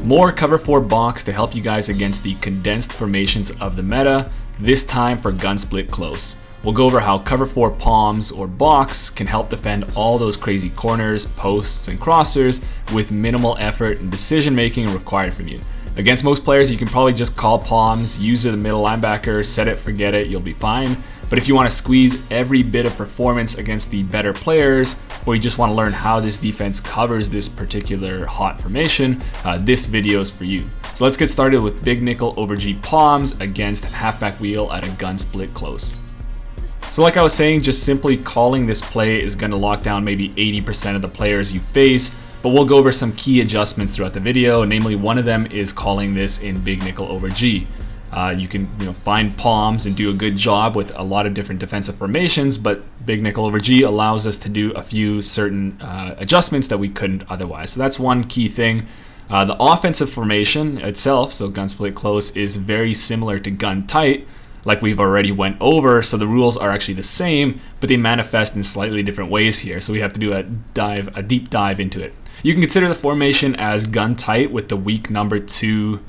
More cover 4 box to help you guys against the condensed formations of the meta, this time for gun split close. We'll go over how cover 4 palms or box can help defend all those crazy corners, posts, and crossers with minimal effort and decision making required from you. Against most players, you can probably just call palms, use the middle linebacker, set it, forget it, you'll be fine. But if you want to squeeze every bit of performance against the better players, or you just want to learn how this defense covers this particular hot formation, this video is for you. So let's get started with big nickel over G palms against halfback wheel at a gun split close. So like I was saying, just simply calling this play is going to lock down maybe 80% of the players you face, but we'll go over some key adjustments throughout the video. Namely, one of them is calling this in big nickel over G. You can find palms and do a good job with a lot of different defensive formations, but big nickel over G allows us to do a few certain adjustments that we couldn't otherwise. So that's one key thing. The offensive formation itself, so gun split close, is very similar to gun tight, like we've already went over. So the rules are actually the same, but they manifest in slightly different ways here. So we have to do a deep dive into it. You can consider the formation as gun tight with the weak number 2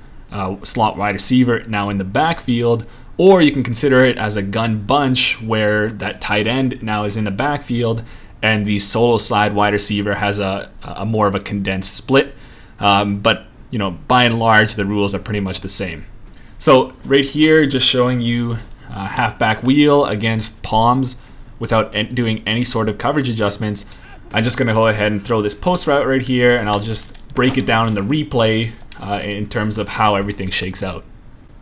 slot wide receiver now in the backfield, or you can consider it as a gun bunch where that tight end now is in the backfield and the solo slide wide receiver has a more of a condensed split. But by and large, the rules are pretty much the same. So right here, just showing you halfback wheel against palms without doing any sort of coverage adjustments. I'm just going to go ahead and throw this post route right here, and I'll just break it down in the replay in terms of how everything shakes out.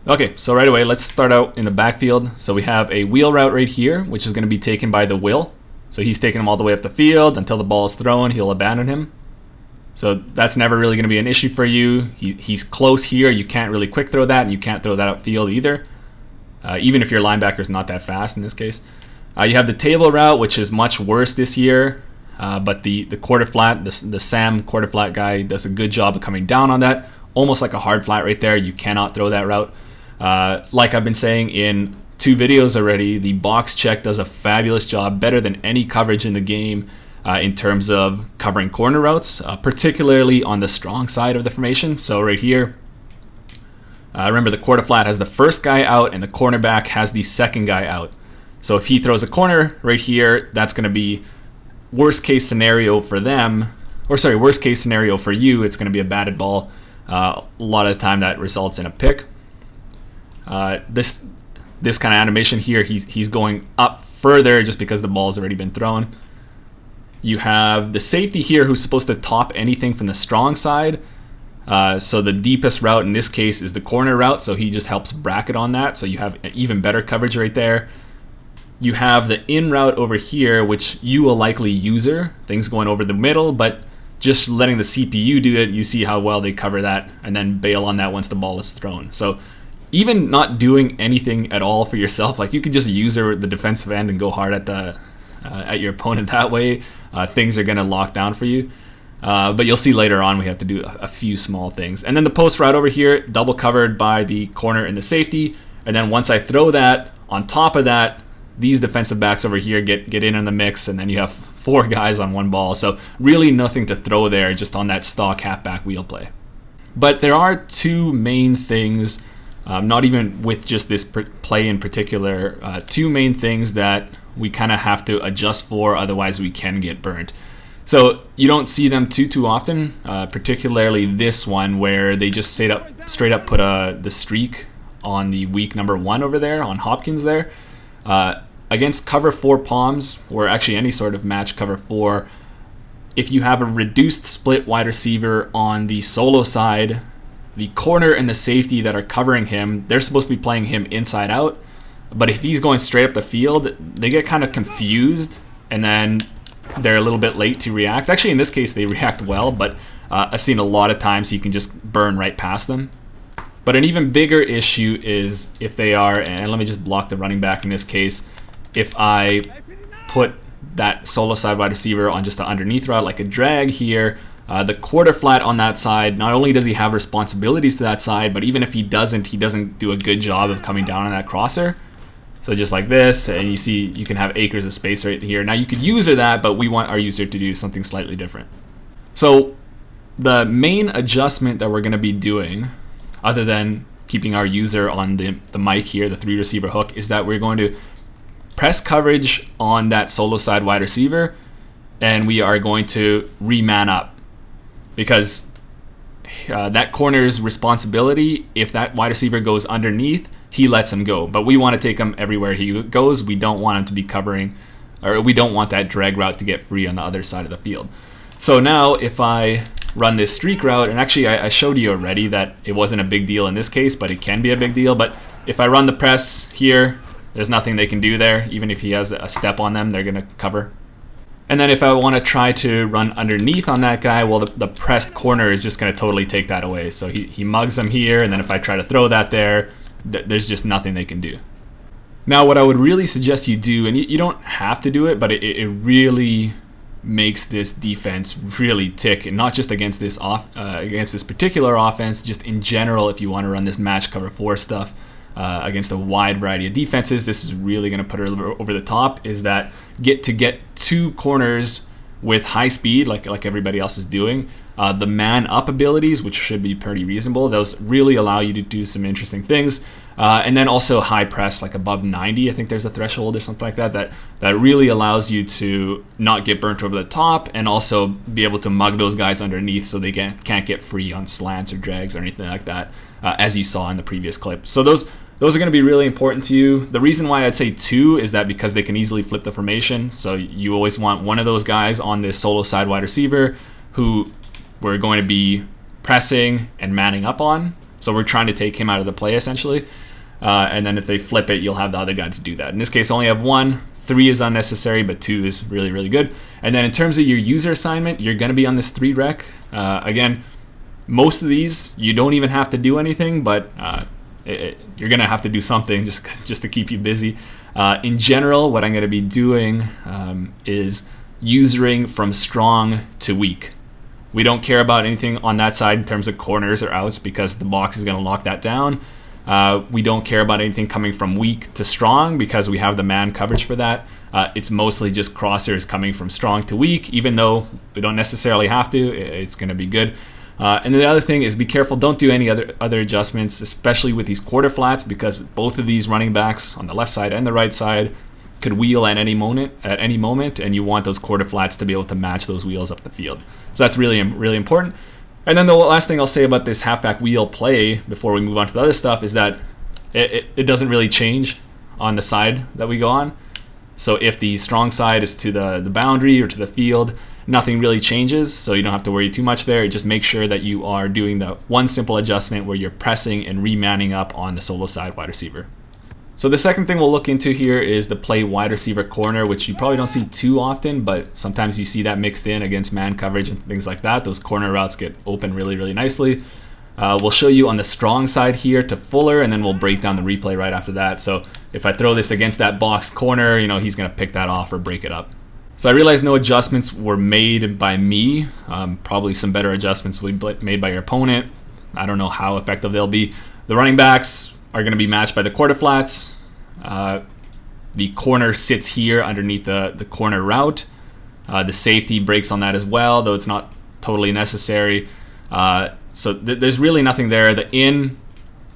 Okay, so right away, let's start out in the backfield. So we have a wheel route right here, which is going to be taken by the will. So he's taking him all the way up the field until the ball is thrown. He'll abandon him. So that's never really going to be an issue for you. He's close here. You can't really quick throw that, and you can't throw that upfield either, even if your linebacker is not that fast in this case. You have the table route, which is much worse this year. But the quarter flat, the Sam quarter flat guy does a good job of coming down on that. Almost like a hard flat right there. You cannot throw that route. Like I've been saying in 2 videos already, the box check does a fabulous job, better than any coverage in the game in terms of covering corner routes, particularly on the strong side of the formation. So right here, remember the quarter flat has the first guy out and the cornerback has the second guy out. So if he throws a corner right here, that's going to be worst case scenario for them, worst case scenario for you, it's going to be a batted ball. A lot of the time that results in a pick. This kind of animation here, he's going up further just because the ball's already been thrown. You have the safety here who's supposed to top anything from the strong side. So the deepest route in this case is the corner route, so he just helps bracket on that, so you have even better coverage right there. You have the in route over here, which you will likely user, things going over the middle, but just letting the CPU do it, you see how well they cover that and then bail on that once the ball is thrown. So even not doing anything at all for yourself, like you could just user the defensive end and go hard at your opponent that way. Things are going to lock down for you. But you'll see later on we have to do a few small things. And then the post route over here, double covered by the corner and the safety. And then once I throw that, on top of that, these defensive backs over here get in on the mix, and then you have 4 guys on one ball. So really nothing to throw there, just on that stock halfback wheel play. But there are 2 main things, not even with just this play in particular, 2 main things that we kind of have to adjust for, otherwise we can get burnt. So you don't see them too often, particularly this one where they just straight up put the streak on the weak number 1 over there on Hopkins there. Against cover 4 palms, or actually any sort of match cover 4, if you have a reduced split wide receiver on the solo side, the corner and the safety that are covering him, they're supposed to be playing him inside out. But if he's going straight up the field, they get kind of confused, and then they're a little bit late to react. Actually, in this case, they react well, but I've seen a lot of times he can just burn right past them. But an even bigger issue is if they are, and let me just block the running back in this case, if I put that solo side wide receiver on just the underneath route like a drag here, the quarter flat on that side, not only does he have responsibilities to that side, but even if he doesn't do a good job of coming down on that crosser. So just like this, and you see you can have acres of space right here. Now you could user that, but we want our user to do something slightly different. So the main adjustment that we're going to be doing, other than keeping our user on the mic here, the 3 receiver hook, is that we're going to press coverage on that solo side wide receiver, and we are going to re-man up, because that corner's responsibility, if that wide receiver goes underneath, he lets him go. But we want to take him everywhere he goes. We don't want him to be covering, or we don't want that drag route to get free on the other side of the field. So now if I run this streak route, and actually I showed you already that it wasn't a big deal in this case, but it can be a big deal. But if I run the press here, there's nothing they can do there. Even if he has a step on them, they're going to cover. And then if I want to try to run underneath on that guy, well, the pressed corner is just going to totally take that away. So he mugs them here, and then if I try to throw that there, there's just nothing they can do. Now, what I would really suggest you do, and you don't have to do it, but it really makes this defense really tick, and not just against this against this particular offense, just in general. If you want to run this match cover 4 stuff against a wide variety of defenses, this is really going to put it over the top. Is that get 2 corners with high speed, like everybody else is doing. The man up abilities, which should be pretty reasonable, those really allow you to do some interesting things. And then also high press, like above 90, I think there's a threshold or something like that really allows you to not get burnt over the top, and also be able to mug those guys underneath so they can't get free on slants or drags or anything like that, as you saw in the previous clip. So those are going to be really important to you. The reason why I'd say 2 is that because they can easily flip the formation. So you always want one of those guys on this solo side wide receiver who we're going to be pressing and manning up on. So we're trying to take him out of the play essentially. And then if they flip it, you'll have the other guy to do that. In this case, I only have 1. 3 is unnecessary, but 2 is really, really good. And then in terms of your user assignment, you're going to be on this 3 rec. Again, most of these, you don't even have to do anything, but you're going to have to do something just to keep you busy. In general, what I'm going to be doing is usering from strong to weak. We don't care about anything on that side in terms of corners or outs, because the box is going to lock that down. We don't care about anything coming from weak to strong, because we have the man coverage for that. It's mostly just crosshairs coming from strong to weak, even though we don't necessarily have to. It's going to be good. And then the other thing is, be careful. Don't do any other adjustments, especially with these quarter flats, because both of these running backs on the left side and the right side could wheel at any moment, and you want those quarter flats to be able to match those wheels up the field. So that's really, really important. And then the last thing I'll say about this halfback wheel play before we move on to the other stuff is that it doesn't really change on the side that we go on. So if the strong side is to the boundary or to the field, nothing really changes, so you don't have to worry too much there. Just make sure that you are doing the one simple adjustment where you're pressing and re-manning up on the solo side wide receiver. So the second thing we'll look into here is the play wide receiver corner, which you probably don't see too often, but sometimes you see that mixed in against man coverage and things like that. Those corner routes get open really, really nicely. We'll show you on the strong side here to Fuller, and then we'll break down the replay right after that. So if I throw this against that box corner, he's going to pick that off or break it up. So I realize no adjustments were made by me. Probably some better adjustments will be made by your opponent. I don't know how effective they'll be. The running backs are going to be matched by the quarter flats. The corner sits here underneath the corner route. The safety breaks on that as well, though it's not totally necessary. So there's really nothing there. The in,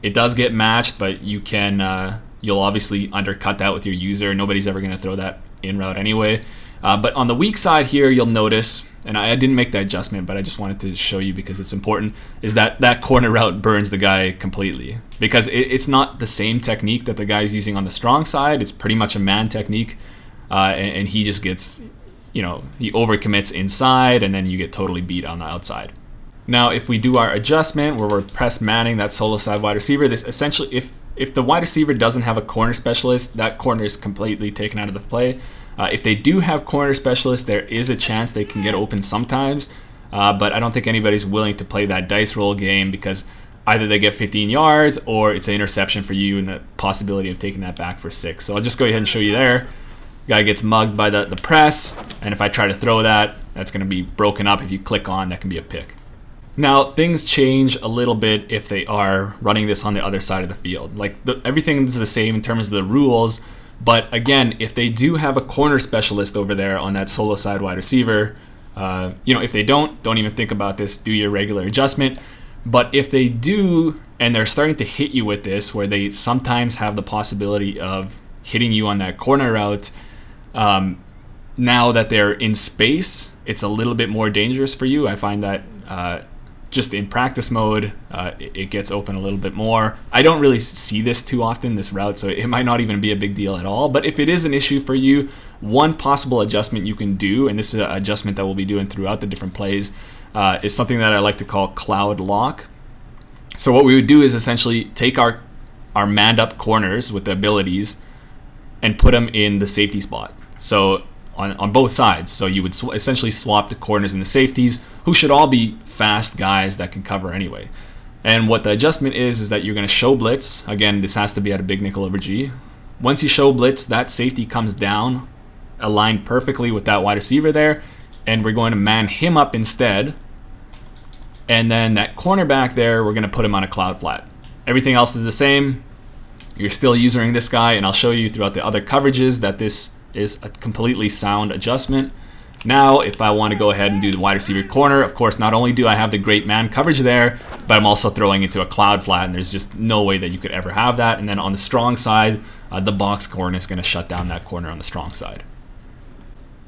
it does get matched, but you'll obviously undercut that with your user. Nobody's ever going to throw that in route anyway. But on the weak side here, you'll notice, and I didn't make that adjustment, but I just wanted to show you because it's important, is that corner route burns the guy completely. Because it's not the same technique that the guy's using on the strong side. It's pretty much a man technique, and he just gets, he overcommits inside, and then you get totally beat on the outside. Now, if we do our adjustment where we're press manning that solo side wide receiver, this essentially, if the wide receiver doesn't have a corner specialist, that corner is completely taken out of the play. If they do have corner specialists, there is a chance they can get open sometimes, but I don't think anybody's willing to play that dice roll game, because either they get 15 yards or it's an interception for you and the possibility of taking that back for 6. So I'll just go ahead and show you there. Guy gets mugged by the press, and if I try to throw that, that's going to be broken up. If you click on, that can be a pick. Now, things change a little bit if they are running this on the other side of the field. Everything's the same in terms of the rules. But again, if they do have a corner specialist over there on that solo side wide receiver, If they don't even think about this, do your regular adjustment. But if they do, and they're starting to hit you with this, where they sometimes have the possibility of hitting you on that corner route, now that they're in space, it's a little bit more dangerous for you. I find that just in practice mode, it gets open a little bit more. I don't really see this too often, this route, so it might not even be a big deal at all. But if it is an issue for you, one possible adjustment you can do, and this is an adjustment that we'll be doing throughout the different plays, is something that I like to call cloud lock. So what we would do is essentially take our manned up corners with the abilities and put them in the safety spot. So on both sides. So you would essentially swap the corners and the safeties, who should all be fast guys that can cover anyway. And what the adjustment is that you're going to show blitz. Again, this has to be at a big nickel over G. Once you show blitz, that safety comes down, aligned perfectly with that wide receiver there, and we're going to man him up instead. And then that cornerback there, we're going to put him on a cloud flat. Everything else is the same. You're still using this guy, and I'll show you throughout the other coverages that this is a completely sound adjustment. Now, if I want to go ahead and do the wide receiver corner, of course, not only do I have the great man coverage there, but I'm also throwing into a cloud flat, and there's just no way that you could ever have that. And then on the strong side, the box corner is going to shut down that corner on the strong side.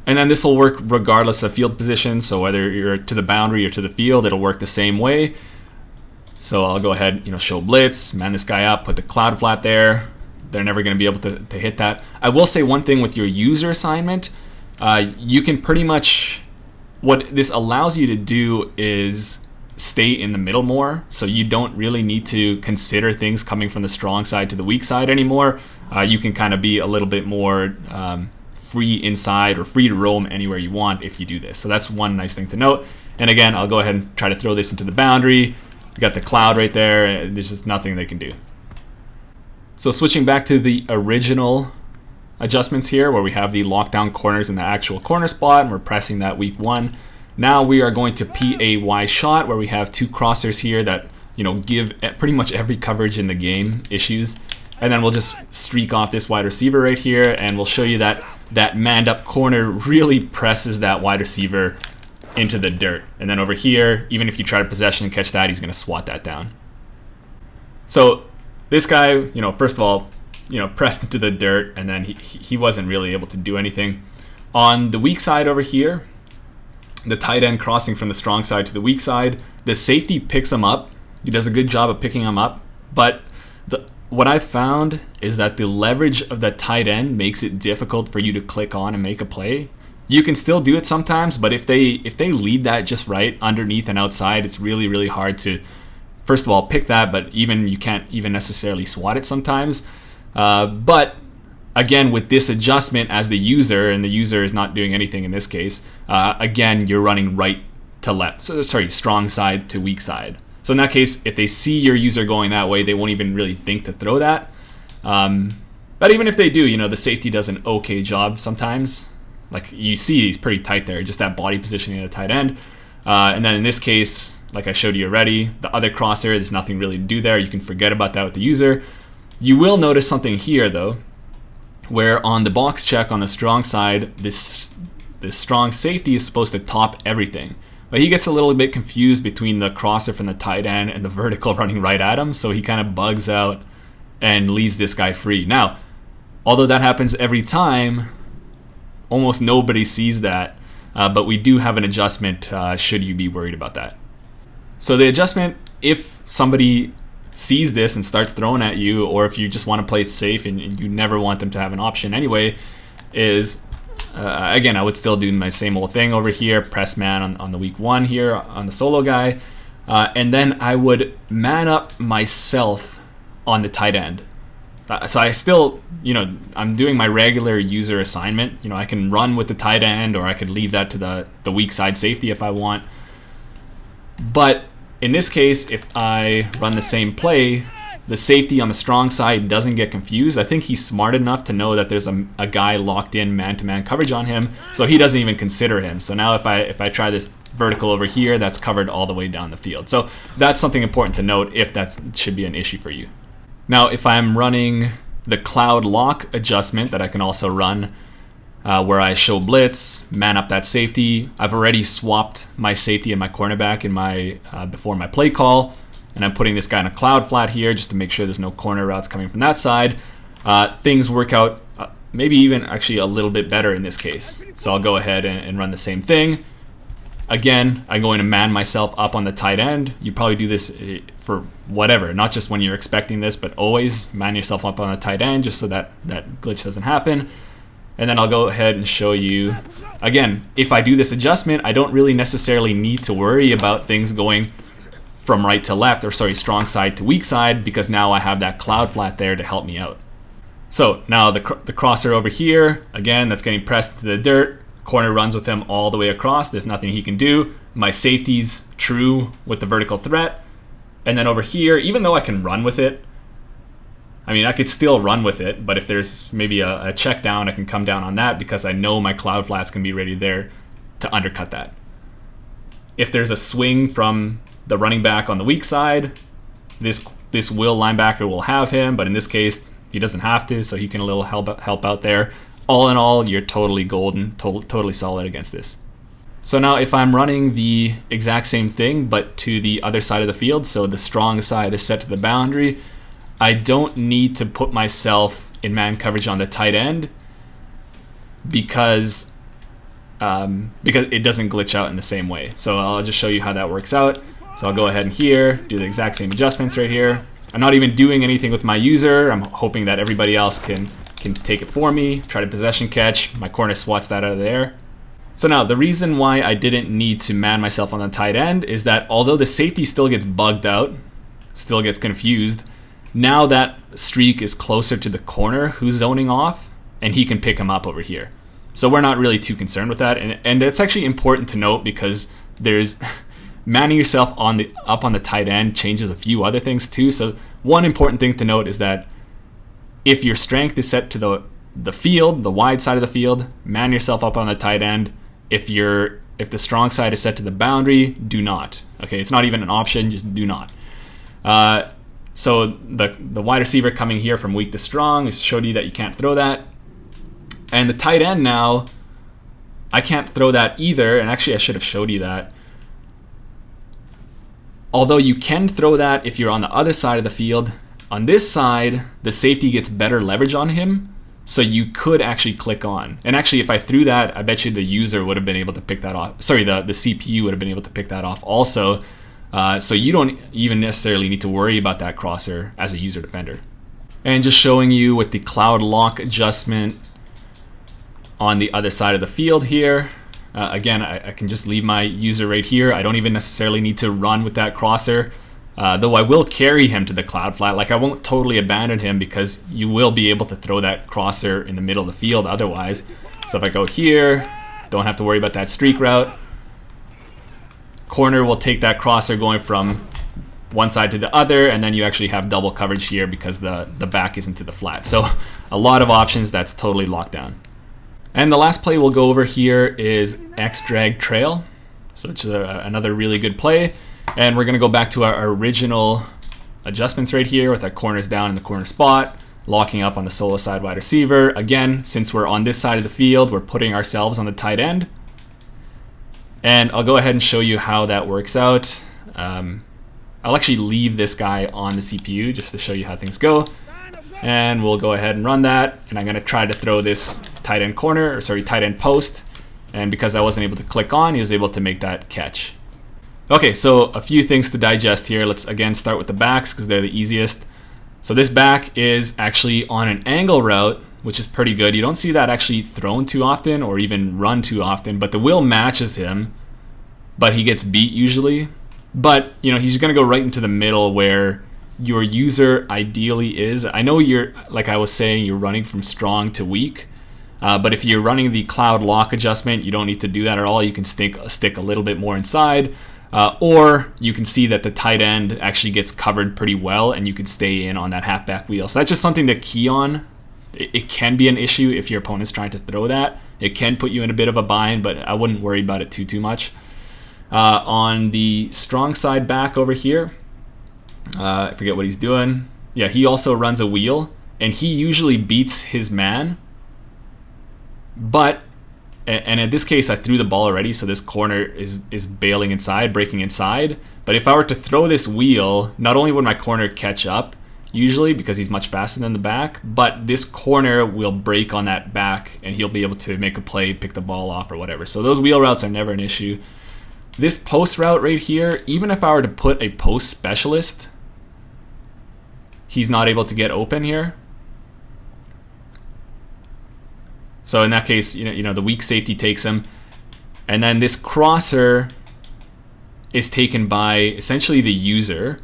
And then this will work regardless of field position. So whether you're to the boundary or to the field, it'll work the same way. So I'll go ahead, show blitz, man this guy up, put the cloud flat there. They're never going to be able to hit that. I will say one thing with your user assignment. You can pretty much, what this allows you to do is stay in the middle more. So you don't really need to consider things coming from the strong side to the weak side anymore. You can kind of be a little bit more free inside or free to roam anywhere you want if you do this. So that's one nice thing to note. And again, I'll go ahead and try to throw this into the boundary. You got the cloud right there. There's just nothing they can do. So switching back to the original adjustments here, where we have the lockdown corners in the actual corner spot, and we're pressing that week one. Now we are going to PAY shot, where we have two crossers here that give pretty much every coverage in the game issues. And then we'll just streak off this wide receiver right here, and we'll show you that that manned up corner really presses that wide receiver into the dirt. And then over here, even if you try to possession and catch that, he's going to swat that down. So this guy, first of all, pressed into the dirt, and then he wasn't really able to do anything. On the weak side over here, the tight end crossing from the strong side to the weak side, the safety picks him up. He does a good job of picking him up, but what I found is that the leverage of that tight end makes it difficult for you to click on and make a play. You can still do it sometimes, but if they lead that just right underneath and outside, it's really, really hard to, first of all, pick that, but you can't even necessarily swat it sometimes. But again, with this adjustment as the user, and the user is not doing anything in this case, again, you're running right to left. So sorry, strong side to weak side. So in that case, if they see your user going that way, they won't even really think to throw that. But even if they do, the safety does an okay job sometimes. Like you see, he's pretty tight there, just that body positioning at a tight end. And then in this case, like I showed you already, the other crosser, there's nothing really to do there. You can forget about that with the user. You will notice something here though, where on the box check on the strong side, this strong safety is supposed to top everything. But he gets a little bit confused between the crosser from the tight end and the vertical running right at him, so he kind of bugs out and leaves this guy free. Now, although that happens every time, almost nobody sees that, but we do have an adjustment should you be worried about that. So the adjustment, if somebody sees this and starts throwing at you, or if you just want to play it safe and you never want them to have an option anyway, is again, I would still do my same old thing over here, press man on the week one here on the solo guy, and then I would man up myself on the tight end. So I still, I'm doing my regular user assignment. I can run with the tight end, or I could leave that to the weak side safety if I want. But in this case, if I run the same play, the safety on the strong side doesn't get confused. I think he's smart enough to know that there's a guy locked in man-to-man coverage on him, so he doesn't even consider him. So now if I try this vertical over here, that's covered all the way down the field. So that's something important to note if that should be an issue for you. Now, if I'm running the cloud lock adjustment that I can also run, where I show blitz, man up that safety. I've already swapped my safety and my cornerback in my before my play call, and I'm putting this guy in a cloud flat here just to make sure there's no corner routes coming from that side. Things work out maybe even actually a little bit better in this case. So I'll go ahead and run the same thing. Again, I'm going to man myself up on the tight end. You probably do this for whatever, not just when you're expecting this, but always man yourself up on the tight end just so that that glitch doesn't happen. And then I'll go ahead and show you, again, if I do this adjustment, I don't really necessarily need to worry about things going from right to left, or sorry, strong side to weak side, because now I have that cloud flat there to help me out. So now the crosser over here, again, that's getting pressed to the dirt. Corner runs with him all the way across. There's nothing he can do. My safety's true with the vertical threat. And then over here, even though I can run with it, I mean, I could still run with it, but if there's maybe a check down, I can come down on that because I know my cloud flat's can be ready there to undercut that. If there's a swing from the running back on the weak side, this will linebacker will have him, but in this case, he doesn't have to, so he can a little help out there. All in all, you're totally golden, totally solid against this. So now if I'm running the exact same thing, but to the other side of the field, so the strong side is set to the boundary, I don't need to put myself in man coverage on the tight end because it doesn't glitch out in the same way. So I'll just show you how that works out. So I'll go ahead and here, do the exact same adjustments right here. I'm not even doing anything with my user. I'm hoping that everybody else can take it for me, try to possession catch. My corner swats that out of there. So now the reason why I didn't need to man myself on the tight end is that although the safety still gets bugged out, still gets confused, now that streak is closer to the corner who's zoning off, and he can pick him up over here. So we're not really too concerned with that, and it's actually important to note because there's manning yourself up on the tight end changes a few other things too. So one important thing to note is that if your strength is set to the field, the wide side of the field, man yourself up on the tight end. If the strong side is set to the boundary, do not. Okay, it's not even an option, just do not. So the wide receiver coming here from weak to strong showed you that you can't throw that. And the tight end now, I can't throw that either. And actually I should have showed you that. Although you can throw that if you're on the other side of the field, on this side, the safety gets better leverage on him, so you could actually click on. And actually, if I threw that, I bet you the user would have been able to pick that off. Sorry, the CPU would have been able to pick that off also. So you don't even necessarily need to worry about that crosser as a user defender. And just showing you with the cloud lock adjustment on the other side of the field here. Again, I can just leave my user right here. I don't even necessarily need to run with that crosser. Though I will carry him to the cloud flat. Like I won't totally abandon him because you will be able to throw that crosser in the middle of the field otherwise. So if I go here, don't have to worry about that streak route. Corner will take that crosser going from one side to the other, and then you actually have double coverage here because the back isn't to the flat. So a lot of options that's totally locked down. And the last play we'll go over here is X drag trail. So it's another really good play. And we're going to go back to our original adjustments right here with our corners down in the corner spot, locking up on the solo side wide receiver. Again, since we're on this side of the field, we're putting ourselves on the tight end. And I'll go ahead and show you how that works out. I'll actually leave this guy on the CPU just to show you how things go. And we'll go ahead and run that. And I'm going to try to throw this tight end corner, or sorry, tight end post. And because I wasn't able to click on, he was able to make that catch. Okay, so a few things to digest here. Let's again start with the backs because they're the easiest. So this back is actually on an angle route, which is pretty good. You don't see that actually thrown too often or even run too often, but the will matches him, but he gets beat usually. But, you know, he's going to go right into the middle where your user ideally is. I know you're, like I was saying, you're running from strong to weak. But if you're running the cloud lock adjustment, you don't need to do that at all. You can stick a little bit more inside. Or you can see that the tight end actually gets covered pretty well and you can stay in on that halfback wheel. So that's just something to key on. It can be an issue if your opponent's trying to throw that. It can put you in a bit of a bind, but I wouldn't worry about it too much. On the strong side back over here, I forget what he's doing. Yeah, he also runs a wheel, and he usually beats his man. But, and in this case, I threw the ball already, so this corner is bailing inside, breaking inside. But if I were to throw this wheel, not only would my corner catch up, usually because he's much faster than the back, but this corner will break on that back and he'll be able to make a play, pick the ball off or whatever. So those wheel routes are never an issue. This post route right here, even if I were to put a post specialist, he's not able to get open here. So in that case, you know the weak safety takes him, and then this crosser is taken by essentially the user.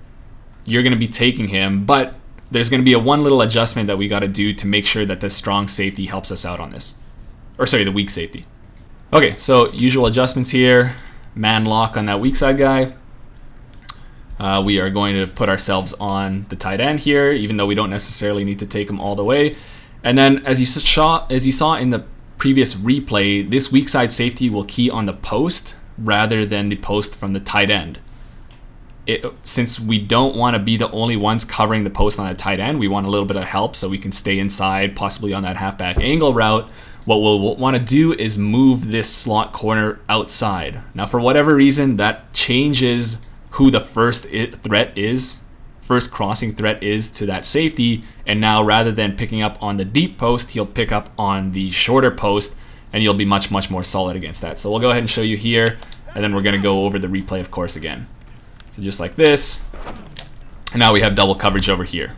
You're going to be taking him, but there's going to be one little adjustment that we got to do to make sure that the strong safety helps us out on this. Or sorry, the weak safety. Okay, so usual adjustments here. Man lock on that weak side guy. We are going to put ourselves on the tight end here, even though we don't necessarily need to take him all the way. And then as you saw in the previous replay, this weak side safety will key on the post rather than the post from the tight end. Since we don't want to be the only ones covering the post on the tight end, we want a little bit of help so we can stay inside, possibly on that halfback angle route. What we'll want to do is move this slot corner outside. Now, for whatever reason, that changes who the first crossing threat is to that safety, and now rather than picking up on the deep post, he'll pick up on the shorter post, and you'll be much more solid against that. So we'll go ahead and show you here, and then we're going to go over the replay, of course, again. So just like this, and now we have double coverage over here.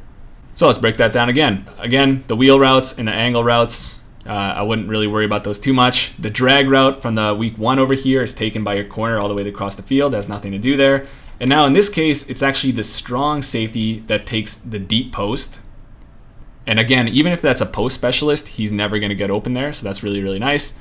So let's break that down again. Again, the wheel routes and the angle routes, I wouldn't really worry about those too much. The drag route from the week 1 over here is taken by your corner all the way across the field. That has nothing to do there. And now in this case, it's actually the strong safety that takes the deep post. And again, even if that's a post specialist, he's never going to get open there. So that's really nice.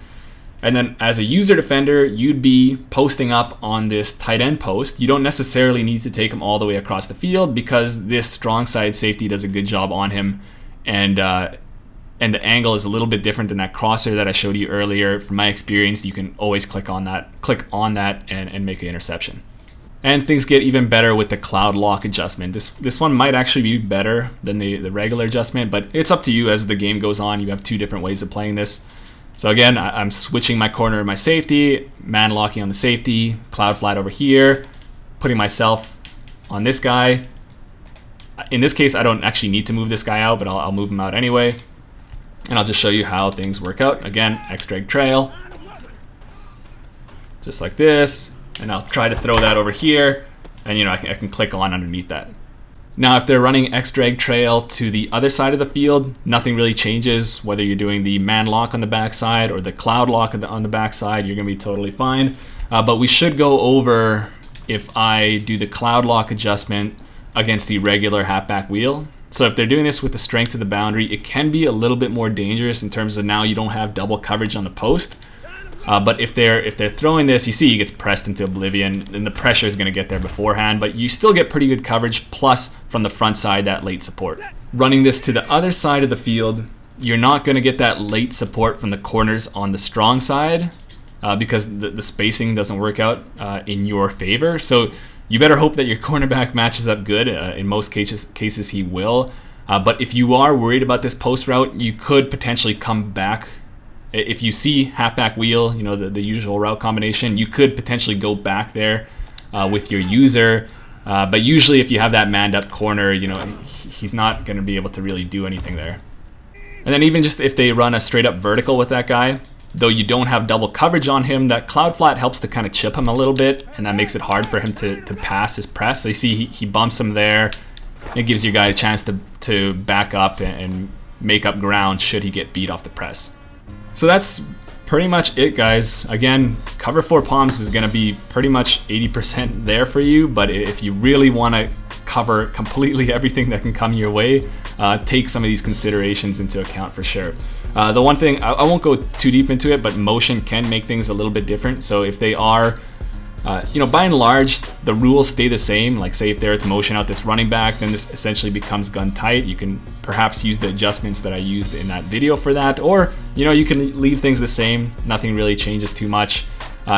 And then as a user defender, you'd be posting up on this tight end post. You don't necessarily need to take him all the way across the field because this strong side safety does a good job on him. And the angle is a little bit different than that crosser that I showed you earlier. From my experience, you can always click on that and make an interception. And things get even better with the cloud lock adjustment. This one might actually be better than the regular adjustment, but it's up to you as the game goes on. You have 2 different ways of playing this. So again, I'm switching my corner and my safety, man locking on the safety, cloud flat over here, putting myself on this guy. In this case, I don't actually need to move this guy out, but I'll move him out anyway. And I'll just show you how things work out. Again, X-drag trail, just like this. And I'll try to throw that over here, and I can click on underneath that. Now, if they're running X-drag trail to the other side of the field, nothing really changes. Whether you're doing the man lock on the backside or the cloud lock on the backside, you're going to be totally fine. But we should go over if I do the cloud lock adjustment against the regular halfback wheel. So if they're doing this with the strength of the boundary, it can be a little bit more dangerous in terms of now you don't have double coverage on the post. But if they're throwing this, you see he gets pressed into oblivion, and the pressure is going to get there beforehand, but you still get pretty good coverage, plus from the front side, that late support. Running this to the other side of the field, you're not going to get that late support from the corners on the strong side because the spacing doesn't work out in your favor. So you better hope that your cornerback matches up good. In most cases he will. But if you are worried about this post route, you could potentially come back. If you see halfback wheel, the usual route combination, you could potentially go back there with your user. But usually if you have that manned up corner, he's not going to be able to really do anything there. And then even just if they run a straight up vertical with that guy, though you don't have double coverage on him, that cloud flat helps to kind of chip him a little bit, and that makes it hard for him to pass his press. So you see he bumps him there. It gives your guy a chance to back up and make up ground should he get beat off the press. So that's pretty much it, guys. Again, cover 4 palms is going to be pretty much 80% there for you, but if you really want to cover completely everything that can come your way, take some of these considerations into account for sure. The one thing, I won't go too deep into it, but motion can make things a little bit different. So if they are, by and large, the rules stay the same. Like say if they're to motion out this running back, then this essentially becomes gun tight. You can perhaps use the adjustments that I used in that video for that, or you can leave things the same. Nothing really changes too much.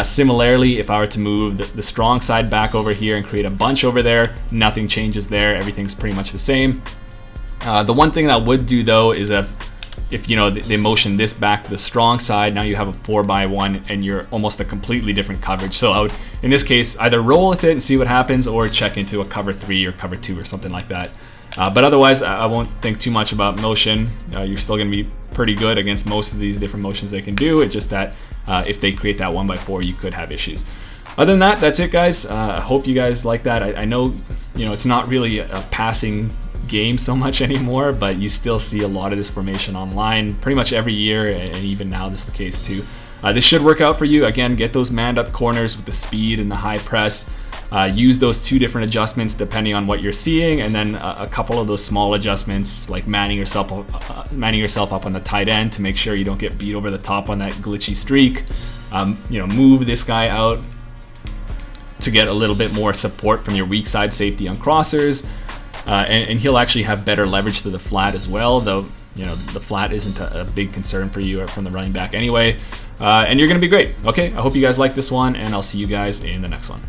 Similarly, if I were to move the strong side back over here and create a bunch over there, nothing changes there. Everything's pretty much the same. The one thing that I would do though is if if you know they motion this back to the strong side, now you have a 4x1 and you're almost a completely different coverage. So I would, in this case, either roll with it and see what happens, or check into a cover 3 or cover 2 or something like that. But otherwise, I won't think too much about motion. You're still going to be pretty good against most of these different motions they can do. It's just that if they create that 1x4, you could have issues. Other than that, that's it, guys. I hope you guys like that. I know, you know, it's not really a passing game so much anymore, but you still see a lot of this formation online pretty much every year, and even now this is the case too. This should work out for you. Again, get those manned up corners with the speed and the high press. Use those 2 different adjustments depending on what you're seeing, and then a couple of those small adjustments like manning yourself up on the tight end to make sure you don't get beat over the top on that glitchy streak. You know, move this guy out to get a little bit more support from your weak side safety on crossers, and he'll actually have better leverage to the flat as well, though you know the flat isn't a big concern for you from the running back anyway, and you're gonna be great. Okay, I hope you guys like this one, and I'll see you guys in the next one.